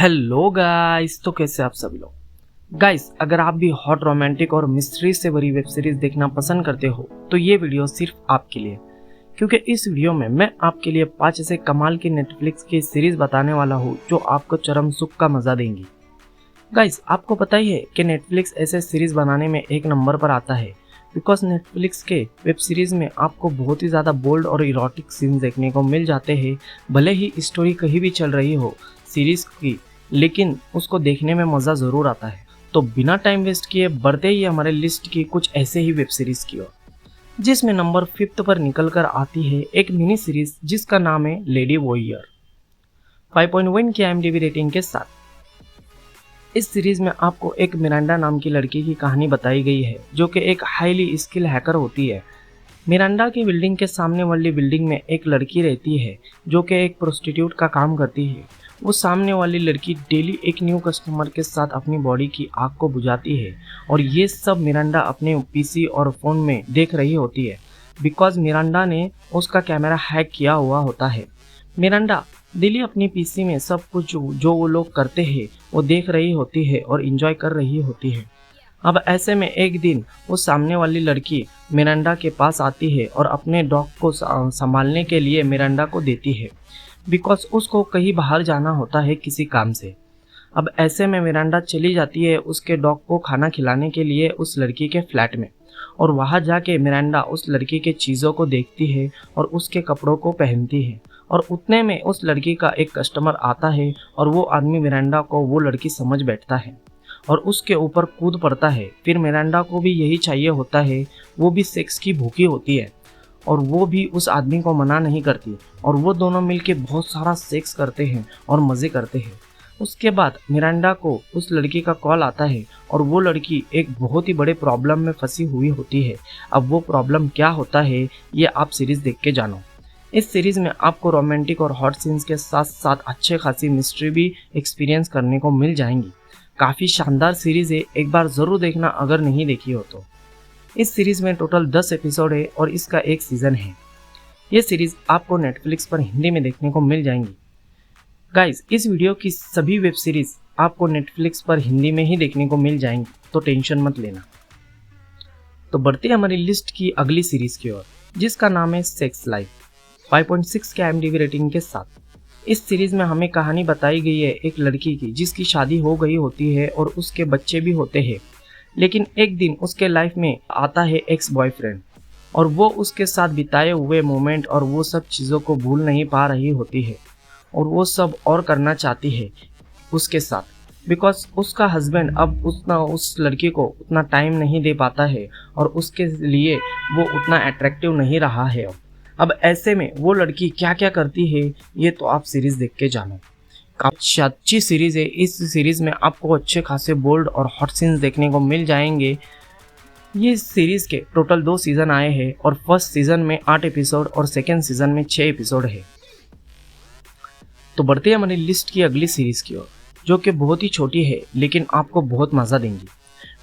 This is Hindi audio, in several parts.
हेलो गाइस, तो कैसे आप सभी लोग। गाइस, अगर आप भी हॉट रोमांटिक और मिस्ट्री से भरी वेब सीरीज देखना पसंद करते हो तो ये वीडियो सिर्फ आपके लिए, क्योंकि इस वीडियो में मैं आपके लिए 5 ऐसे कमाल की नेटफ्लिक्स की सीरीज बताने वाला हूँ जो आपको चरम सुख का मजा देंगी। गाइस, आपको पता ही है कि नेटफ्लिक्स ऐसे सीरीज बनाने में एक नंबर पर आता है, बिकॉज नेटफ्लिक्स के वेब सीरीज में आपको बहुत ही ज़्यादा बोल्ड और इरोटिक सीन्स देखने को मिल जाते हैं। भले ही स्टोरी कहीं भी चल रही हो सीरीज की, लेकिन उसको देखने में मज़ा ज़रूर आता है। तो बिना टाइम वेस्ट किए बढ़ते ही हमारे लिस्ट की कुछ ऐसे ही वेब सीरीज की ओर, जिसमें नंबर 5 पर निकल कर आती है एक मिनी सीरीज जिसका नाम है लेडी वॉरियर। 5.1 की IMDb रेटिंग के साथ इस सीरीज में आपको एक मिरांडा नाम की लड़की की कहानी बताई गई है, जो कि एक हाईली स्किल हैकर होती है। मिरांडा की बिल्डिंग के सामने वाली बिल्डिंग में एक लड़की रहती है जो कि एक प्रोस्टिट्यूट का काम करती है। वो सामने वाली लड़की डेली एक न्यू कस्टमर के साथ अपनी बॉडी की आग को बुझाती है, और ये सब मिरांडा अपने पीसी और फ़ोन में देख रही होती है, बिकॉज मिरांडा ने उसका कैमरा हैक किया हुआ होता है। मिरांडा डेली अपनी पीसी में सब कुछ जो वो लोग करते हैं वो देख रही होती है और इंजॉय कर रही होती है। अब ऐसे में एक दिन वो सामने वाली लड़की मिरांडा के पास आती है और अपने डॉग को संभालने के लिए मिरांडा को देती है, बिकॉज उसको कहीं बाहर जाना होता है किसी काम से। अब ऐसे में मिरांडा चली जाती है उसके डॉग को खाना खिलाने के लिए उस लड़की के फ्लैट में, और वहाँ जाके मिरांडा उस लड़की के चीज़ों को देखती है और उसके कपड़ों को पहनती है। और उतने में उस लड़की का एक कस्टमर आता है और वो आदमी मिरांडा को वो लड़की समझ बैठता है और उसके ऊपर कूद पड़ता है। फिर मिरांडा को भी यही चाहिए होता है, वो भी सेक्स की भूखी होती है और वो भी उस आदमी को मना नहीं करती, और वो दोनों मिलके बहुत सारा सेक्स करते हैं और मज़े करते हैं। उसके बाद मिरांडा को उस लड़की का कॉल आता है और वो लड़की एक बहुत ही बड़े प्रॉब्लम में फंसी हुई होती है। अब वो प्रॉब्लम क्या होता है ये आप सीरीज़ देख के जानो। इस सीरीज़ में आपको रोमांटिक और हॉट सीन्स के साथ साथ अच्छे खासी मिस्ट्री भी एक्सपीरियंस करने को मिल जाएंगी। काफ़ी शानदार सीरीज़ है, एक बार ज़रूर देखना अगर नहीं देखी हो तो। इस सीरीज़ में टोटल 10 एपिसोड है और इसका एक सीज़न है। ये सीरीज़ आपको नेटफ्लिक्स पर हिंदी में देखने को मिल जाएंगी। गाइस, इस वीडियो की सभी वेब सीरीज़ आपको नेटफ्लिक्स पर हिंदी में ही देखने को मिल जाएंगी, तो टेंशन मत लेना। तो बढ़ते हैं हमारी लिस्ट की अगली सीरीज़ की ओर, जिसका नाम है सेक्स लाइफ। 5.6 के IMDb रेटिंग के साथ इस सीरीज़ में हमें कहानी बताई गई है एक लड़की की जिसकी शादी हो गई होती है और उसके बच्चे भी होते हैं। लेकिन एक दिन उसके लाइफ में आता है एक्स बॉयफ्रेंड, और वो उसके साथ बिताए हुए मोमेंट और वो सब चीज़ों को भूल नहीं पा रही होती है, और वो सब और करना चाहती है उसके साथ, बिकॉज उसका हस्बैंड अब उस लड़की को उतना टाइम नहीं दे पाता है और उसके लिए वो उतना अट्रैक्टिव नहीं रहा है। अब ऐसे में वो लड़की क्या क्या करती है ये तो आप सीरीज़ देख के जानो। काफ़ी अच्छी सीरीज़ है। इस सीरीज़ में आपको अच्छे खासे बोल्ड और हॉट सीन्स देखने को मिल जाएंगे। ये सीरीज़ के टोटल 2 सीज़न आए हैं और फर्स्ट सीज़न में 8 एपिसोड और सेकेंड सीज़न में 6 एपिसोड है। तो बढ़ते हैं हमारी लिस्ट की अगली सीरीज़ की ओर, जो कि बहुत ही छोटी है लेकिन आपको बहुत मज़ा देंगी,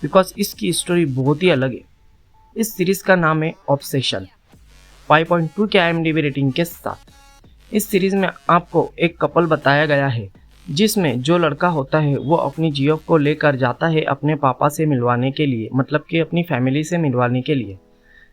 बिकॉज इसकी स्टोरी बहुत ही अलग है। इस सीरीज़ का नाम है ऑब्सेशन। 5.2 के IMDb रेटिंग के साथ इस सीरीज़ में आपको एक कपल बताया गया है, जिसमें जो लड़का होता है वो अपनी जीएफ को लेकर जाता है अपने पापा से मिलवाने के लिए, मतलब कि अपनी फैमिली से मिलवाने के लिए।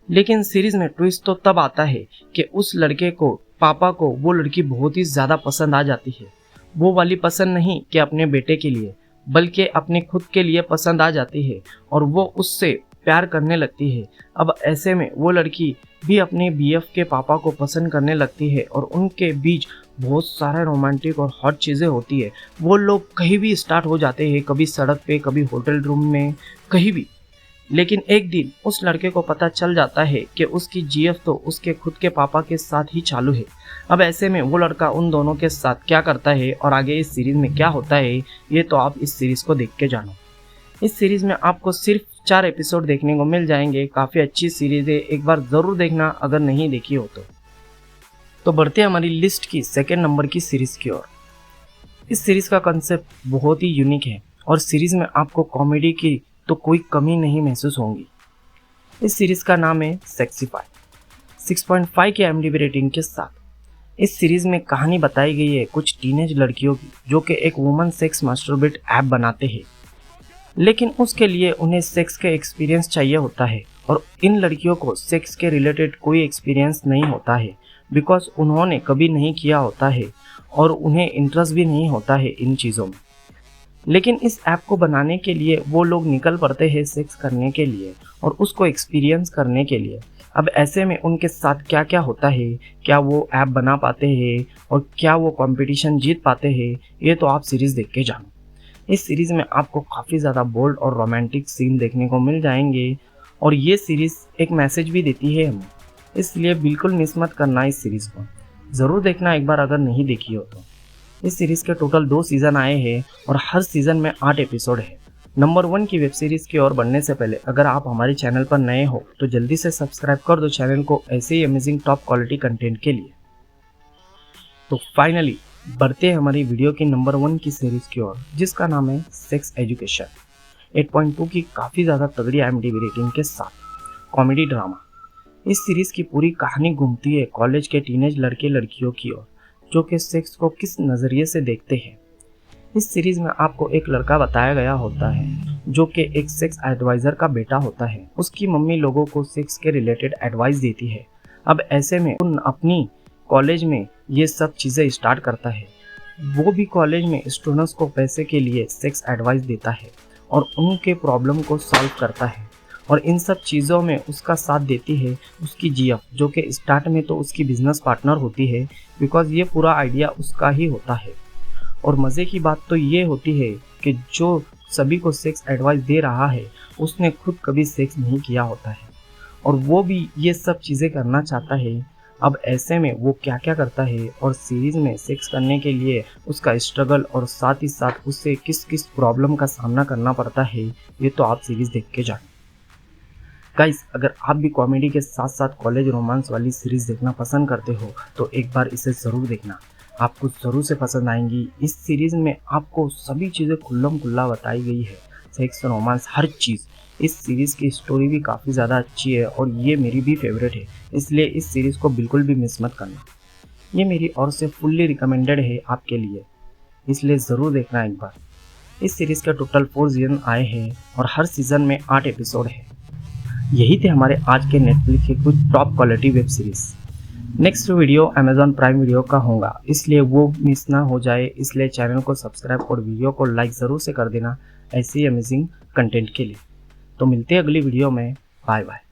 लेकिन सीरीज़ में ट्विस्ट तो तब आता है कि उस लड़के को, पापा को, वो लड़की बहुत ही ज़्यादा पसंद आ जाती है। वो वाली पसंद नहीं कि अपने बेटे के लिए, बल्कि अपने खुद के लिए पसंद आ जाती है और वो उससे प्यार करने लगती है। अब ऐसे में वो लड़की भी अपने बीएफ के पापा को पसंद करने लगती है और उनके बीच बहुत सारे रोमांटिक और हॉट चीज़ें होती है। वो लोग कहीं भी स्टार्ट हो जाते हैं, कभी सड़क पे, कभी होटल रूम में, कहीं भी। लेकिन एक दिन उस लड़के को पता चल जाता है कि उसकी जीएफ तो उसके खुद के पापा के साथ ही चालू है। अब ऐसे में वो लड़का उन दोनों के साथ क्या करता है और आगे इस सीरीज़ में क्या होता है ये तो आप इस सीरीज़ को देख के जानो। इस सीरीज़ में आपको सिर्फ 4 एपिसोड देखने को मिल जाएंगे। काफ़ी अच्छी सीरीज़ है, एक बार ज़रूर देखना अगर नहीं देखी हो तो बढ़ते हैं हमारी लिस्ट की सेकेंड नंबर की सीरीज़ की ओर। इस सीरीज़ का कंसेप्ट बहुत ही यूनिक है और सीरीज़ में आपको कॉमेडी की तो कोई कमी नहीं महसूस होगी। इस सीरीज़ का नाम है सेक्सीफाई। 6.5 के IMDb रेटिंग के साथ इस सीरीज में कहानी बताई गई है कुछ टीनेज लड़कियों की जो कि एक वुमन सेक्स मास्टरबेट ऐप बनाते हैं, लेकिन उसके लिए उन्हें सेक्स के एक्सपीरियंस चाहिए होता है और इन लड़कियों को सेक्स के रिलेटेड कोई एक्सपीरियंस नहीं होता है बिकॉज उन्होंने कभी नहीं किया होता है और उन्हें इंटरेस्ट भी नहीं होता है इन चीज़ों में। लेकिन इस ऐप को बनाने के लिए वो लोग निकल पड़ते हैं सेक्स करने के लिए और उसको एक्सपीरियंस करने के लिए। अब ऐसे में उनके साथ क्या क्या होता है, क्या वो ऐप बना पाते हैं और क्या वो कंपटीशन जीत पाते हैं, ये तो आप सीरीज़ देख के जानो। इस सीरीज़ में आपको काफ़ी ज़्यादा बोल्ड और रोमांटिक सीन देखने को मिल जाएंगे और ये सीरीज़ एक मैसेज भी देती है हमें, इसलिए बिल्कुल मिस मत करना इस सीरीज़ को। ज़रूर देखना एक बार अगर नहीं देखी हो तो। इस सीरीज़ के टोटल 2 सीज़न आए हैं और हर सीज़न में 8 एपिसोड है। नंबर 1 की वेब सीरीज़ की ओर बढ़ने से पहले अगर आप हमारे चैनल पर नए हो तो जल्दी से सब्सक्राइब कर दो चैनल को ऐसे ही अमेजिंग टॉप क्वालिटी कंटेंट के लिए। तो फाइनली बढ़ते हैं हमारी वीडियो की नंबर 1 की सीरीज़ की ओर, जिसका नाम है सेक्स एजुकेशन। 8.2 की काफ़ी ज़्यादा तगड़ी IMDb रेटिंग के साथ कॉमेडी ड्रामा। इस सीरीज़ की पूरी कहानी घूमती है कॉलेज के टीनेज लड़के लड़कियों की ओर जो कि सेक्स को किस नज़रिए से देखते हैं। इस सीरीज़ में आपको एक लड़का बताया गया होता है जो कि एक सेक्स एडवाइज़र का बेटा होता है। उसकी मम्मी लोगों को सेक्स के रिलेटेड एडवाइस देती है। अब ऐसे में उन अपनी कॉलेज में ये सब चीज़ें स्टार्ट करता है। वो भी कॉलेज में स्टूडेंट्स को पैसे के लिए सेक्स एडवाइस देता है और उनके प्रॉब्लम को सॉल्व करता है और इन सब चीज़ों में उसका साथ देती है उसकी जीएफ, जो कि स्टार्ट में तो उसकी बिजनेस पार्टनर होती है बिकॉज ये पूरा आइडिया उसका ही होता है। और मज़े की बात तो ये होती है कि जो सभी को सेक्स एडवाइस दे रहा है उसने खुद कभी सेक्स नहीं किया होता है और वो भी ये सब चीज़ें करना चाहता है। अब ऐसे में वो क्या क्या करता है और सीरीज़ में सेक्स करने के लिए उसका स्ट्रगल और साथ ही साथ उससे किस किस प्रॉब्लम का सामना करना पड़ता है, ये तो आप सीरीज़ देख के जानें। गाइस, अगर आप भी कॉमेडी के साथ साथ कॉलेज रोमांस वाली सीरीज़ देखना पसंद करते हो तो एक बार इसे ज़रूर देखना, आपको ज़रूर से पसंद आएंगी। इस सीरीज़ में आपको सभी चीज़ें खुल्लम खुल्ला बताई गई है, सेक्स रोमांस हर चीज़। इस सीरीज़ की स्टोरी भी काफ़ी ज़्यादा अच्छी है और ये मेरी भी फेवरेट है, इसलिए इस सीरीज़ को बिल्कुल भी मिस मत करना। ये मेरी ओर से फुल्ली रिकमेंडेड है आपके लिए, इसलिए ज़रूर देखना एक बार। इस सीरीज़ के टोटल 4 सीज़न आए हैं और हर सीज़न में 8 एपिसोड है। यही थे हमारे आज के नेटफ्लिक्स के कुछ top quality web series. Next video Amazon prime video का होगा, इसलिए वो मिस ना हो जाए, इसलिए चैनल को सब्सक्राइब और वीडियो को लाइक ज़रूर से कर देना ऐसे ही अमेजिंग कंटेंट के लिए। तो मिलते हैं अगली वीडियो में। Bye bye.